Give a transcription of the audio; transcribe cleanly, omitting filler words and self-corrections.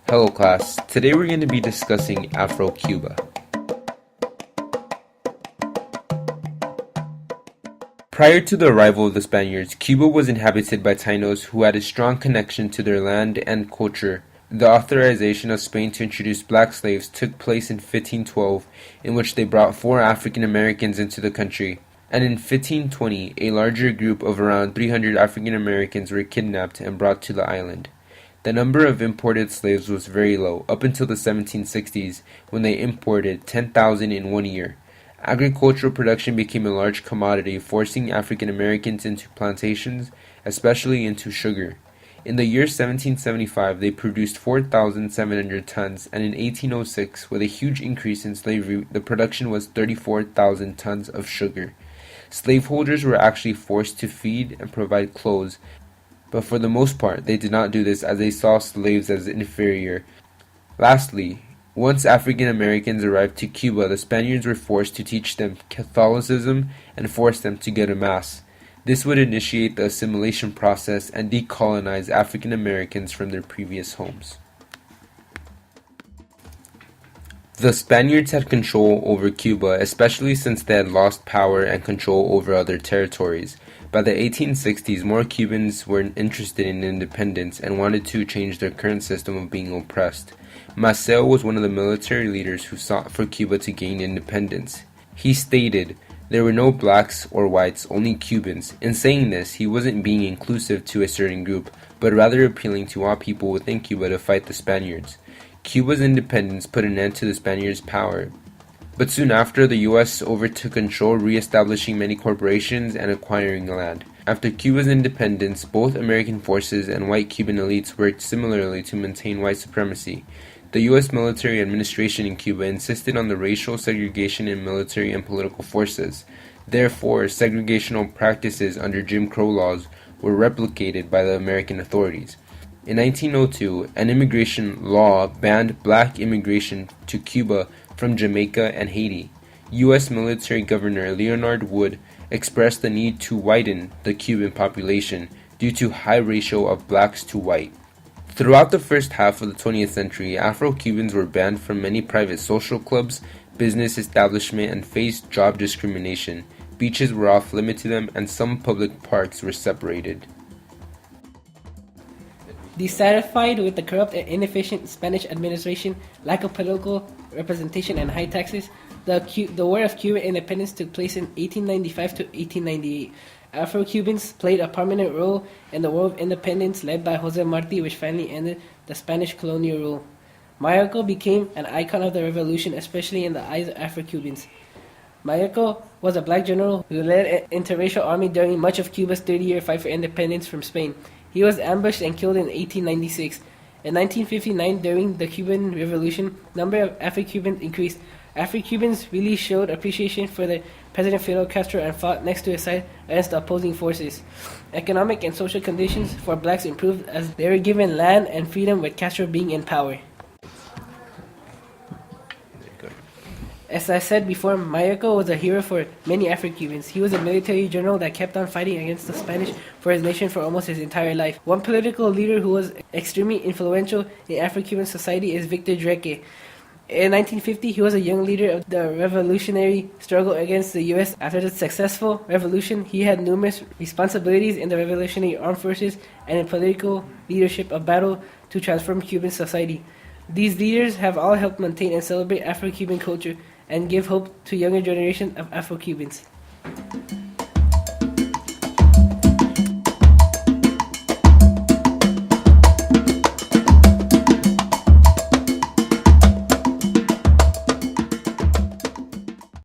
Hello class, today we're going to be discussing Afro-Cuba. Prior to the arrival of the Spaniards, Cuba was inhabited by Tainos who had a strong connection to their land and culture. The authorization of Spain to introduce black slaves took place in 1512, in which they brought 4 African Americans into the country. And in 1520, a larger group of around 300 African Americans were kidnapped and brought to the island. The number of imported slaves was very low, up until the 1760s, when they imported 10,000 in 1 year. Agricultural production became a large commodity, forcing African Americans into plantations, especially into sugar. In the year 1775, they produced 4,700 tons, and in 1806, with a huge increase in slavery, the production was 34,000 tons of sugar. Slaveholders were actually forced to feed and provide clothes, but for the most part, they did not do this as they saw slaves as inferior. Lastly, once African Americans arrived to Cuba, the Spaniards were forced to teach them Catholicism and force them to go to Mass. This would initiate the assimilation process and decolonize African Americans from their previous homes. The Spaniards had control over Cuba, especially since they had lost power and control over other territories. By the 1860s, more Cubans were interested in independence and wanted to change their current system of being oppressed. Maceo was one of the military leaders who sought for Cuba to gain independence. He stated, "There were no blacks or whites, only Cubans." In saying this, he wasn't being inclusive to a certain group, but rather appealing to all people within Cuba to fight the Spaniards. Cuba's independence put an end to the Spaniards' power. But soon after, the U.S. overtook control, re-establishing many corporations and acquiring land. After Cuba's independence, both American forces and white Cuban elites worked similarly to maintain white supremacy. The U.S. military administration in Cuba insisted on the racial segregation in military and political forces. Therefore, segregational practices under Jim Crow laws were replicated by the American authorities. In 1902, an immigration law banned black immigration to Cuba from Jamaica and Haiti. U.S. military governor Leonard Wood expressed the need to whiten the Cuban population due to high ratio of blacks to white. Throughout the first half of the 20th century, Afro-Cubans were banned from many private social clubs, business establishment, and faced job discrimination. Beaches were off limits to them, and some public parks were separated. Dissatisfied with the corrupt and inefficient Spanish administration, lack of political representation, and high taxes, the War of Cuban Independence took place in 1895 to 1898. Afro-Cubans played a prominent role in the War of Independence led by Jose Marti, which finally ended the Spanish colonial rule. Mayorga became an icon of the revolution, especially in the eyes of Afro-Cubans. Mayorga was a black general who led an interracial army during much of Cuba's 30-year fight for independence from Spain. He was ambushed and killed in 1896. In 1959, during the Cuban Revolution, the number of Afro-Cubans increased. Afro-Cubans really showed appreciation for the President Fidel Castro and fought next to his side against the opposing forces. Economic and social conditions for blacks improved as they were given land and freedom, with Castro being in power. As I said before, Mayorga was a hero for many Afro-Cubans. He was a military general that kept on fighting against the Spanish for his nation for almost his entire life. One political leader who was extremely influential in Afro-Cuban society is Victor Duque. In 1950, he was a young leader of the revolutionary struggle against the U.S. After the successful revolution, he had numerous responsibilities in the revolutionary armed forces and in political leadership of battle to transform Cuban society. These leaders have all helped maintain and celebrate Afro-Cuban culture and give hope to younger generations of Afro-Cubans.